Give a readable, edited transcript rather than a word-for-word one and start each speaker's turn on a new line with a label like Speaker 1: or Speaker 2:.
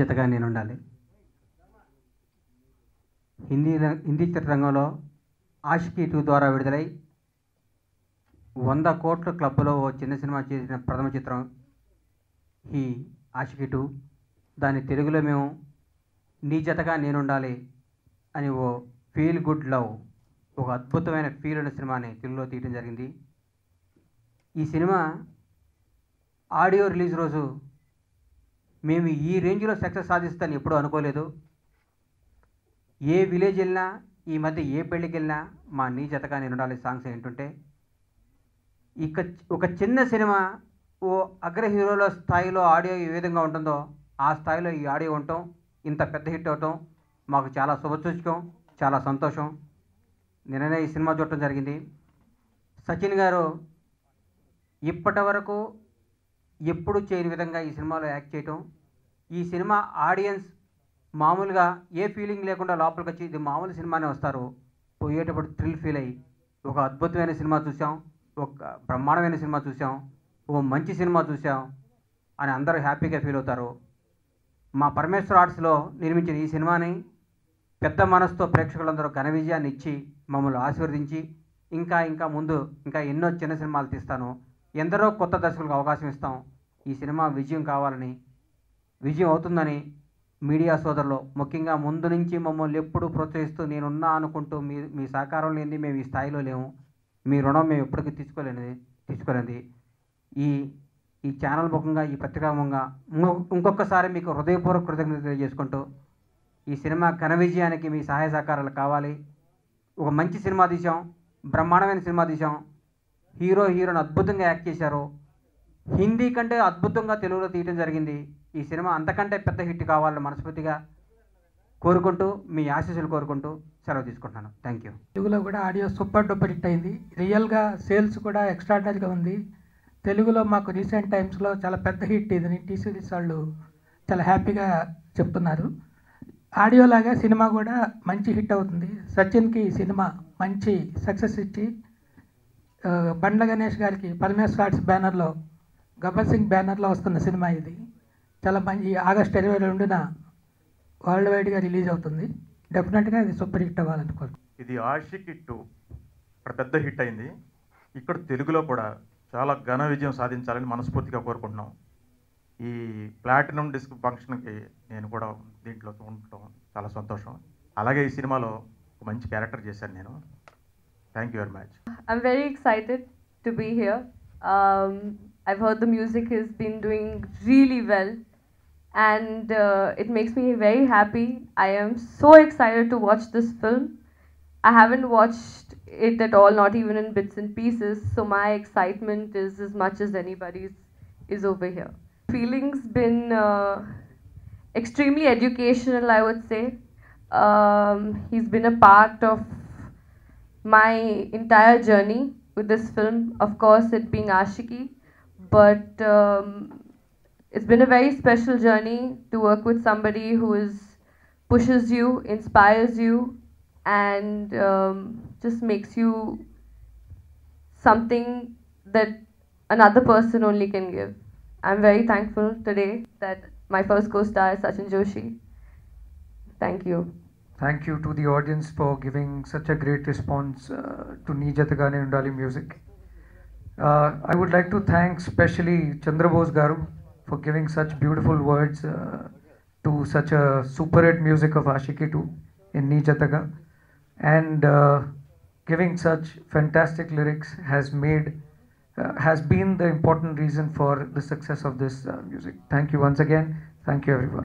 Speaker 1: జతగా నేనుండాలి. హిందీ చిత్రరంగంలో ఆషికీ 2 ద్వారా విడుదలై 100 కోట్ల క్లబ్లో ఓ చిన్న సినిమా చేసిన ప్రథమ చిత్రం ఈ ఆషికీ 2. దాని తెలుగులో మేము నీ జతగా నేనుండాలి అని ఓ ఫీల్ గుడ్ లవ్, ఒక అద్భుతమైన ఫీల్ ఉన్న సినిమాని తెలుగులో తీయడం జరిగింది. ఈ సినిమా ఆడియో రిలీజ్ రోజు మేము ఈ రేంజ్లో సక్సెస్ సాధిస్తామని ఎప్పుడూ అనుకోలేదు. ఏ విలేజ్ వెళ్ళినా, ఈ మధ్య ఏ పెళ్ళికి వెళ్ళినా మా నీ జతగా నేనుండాలి సాంగ్స్ ఏంటుంటే, ఇక ఒక చిన్న సినిమా ఓ అగ్ర హీరోల స్థాయిలో ఆడియో ఏ విధంగా ఉంటుందో ఆ స్థాయిలో ఈ ఆడియో ఉండటం, ఇంత పెద్ద హిట్ అవటం మాకు చాలా శుభసూచకం, చాలా సంతోషం. నిన్ననే ఈ సినిమా చూడటం జరిగింది. సచిన్ గారు ఇప్పటి వరకు ఎప్పుడు చేయని విధంగా ఈ సినిమాలో యాక్ట్ చేయటం, ఈ సినిమా ఆడియన్స్ మామూలుగా ఏ ఫీలింగ్ లేకుండా లోపలికి వచ్చి ఇది మామూలు సినిమానే వస్తారు, పోయేటప్పుడు థ్రిల్ ఫీల్ అయ్యి ఒక అద్భుతమైన సినిమా చూసాం, ఒక బ్రహ్మాండమైన సినిమా చూసాం, ఓ మంచి సినిమా చూసాం అని అందరూ హ్యాపీగా ఫీల్ అవుతారు. మా పరమేశ్వర్ ఆర్ట్స్లో నిర్మించిన ఈ సినిమాని పెద్ద మనసుతో ప్రేక్షకులందరూ ఘన విజయాన్ని ఇచ్చి మమ్మల్ని ఆశీర్వదించి ఇంకా ముందు ఇంకా ఎన్నో చిన్న సినిమాలు తీస్తాను, ఎందరో కొత్త దర్శకులకు అవకాశం ఇస్తాం. ఈ సినిమా విజయం కావాలని, విజయం అవుతుందని మీడియా సోదరులు ముఖ్యంగా ముందు నుంచి మమ్మల్ని ఎప్పుడూ ప్రోత్సహిస్తూ నేనున్నా అనుకుంటూ మీ సహకారం లేనిది మేము ఈ స్థాయిలో లేము, మీ రుణం మేము ఎప్పటికీ తీసుకోలేనిది. ఈ ఛానల్ ముఖంగా, ఈ పత్రికా ముఖంగా ఇంకొకసారి మీకు హృదయపూర్వక కృతజ్ఞతలు తెలియజేసుకుంటూ, ఈ సినిమా ఘన విజయానికి మీ సహాయ సహకారాలు కావాలి. ఒక మంచి సినిమా తీసాం, బ్రహ్మాండమైన సినిమా తీసాం, హీరోని అద్భుతంగా యాక్ట్ చేశారు, హిందీ కంటే అద్భుతంగా తెలుగులో తీయడం జరిగింది. ఈ సినిమా అంతకంటే పెద్ద హిట్ కావాలని మనస్ఫూర్తిగా కోరుకుంటూ, మీ ఆశీస్సులు కోరుకుంటూ సెలవు తీసుకుంటున్నాను. Thank you.
Speaker 2: తెలుగులో కూడా ఆడియో సూపర్ డూపర్ హిట్ అయింది. రియల్గా సేల్స్ కూడా ఎక్స్ట్రాడినరీగా ఉంది. తెలుగులో మాకు రీసెంట్ టైమ్స్లో చాలా పెద్ద హిట్ ఇదని టీ సిరీస్ వాళ్ళు చాలా హ్యాపీగా చెప్తున్నారు. ఆడియోలాగా సినిమా కూడా మంచి హిట్ అవుతుంది. సచిన్కి ఈ సినిమా మంచి సక్సెస్ ఇచ్చి, బండ్ల గణేష్ గారికి పరమేశ్వర్ ఆర్ట్స్ బ్యానర్లో, గబ్బర్ సింగ్ బ్యానర్లో వస్తున్న సినిమా ఇది. చాలా మంచి ఆగస్టు 22న వరల్డ్ వైడ్గా రిలీజ్ అవుతుంది. డెఫినెట్గా ఇది సూపర్ హిట్ అవ్వాలనుకోరు.
Speaker 3: ఇది ఆషికీ 2 ఇక్కడ పెద్ద హిట్ అయింది. ఇక్కడ తెలుగులో కూడా చాలా ఘన విజయం సాధించాలని మనస్ఫూర్తిగా కోరుకుంటున్నాం. ఈ ప్లాటినం డిస్క్ ఫంక్షన్కి నేను కూడా దీంట్లో ఉండటం చాలా సంతోషం. అలాగే ఈ సినిమాలో ఒక మంచి క్యారెక్టర్ చేశాను నేను. Thank you very much.
Speaker 4: I'm very excited to be here. I've heard the music has been doing really well, and it makes me very happy. I am so excited to watch this film. I haven't watched it at all, not even in bits and pieces, so my excitement is as much as anybody's is over here. Feelings been extremely educational, I would say. He's been a part of my entire journey with this film, of course it being Ashiki, but it's been a very special journey to work with somebody who pushes you, inspires you, and just makes you something that another person only can give. I'm very thankful today that my first co-star is Sachin Joshi. Thank you.
Speaker 5: Thank you to the audience for giving such a great response to Nee Jataga Nenundali music. I would like to thank specially Chandra Bose Garu for giving such beautiful words to such a super hit music of Ashiki 2 in Nee Jataga, and giving such fantastic lyrics has been the important reason for the success of this music. Thank you once again. Thank you everyone.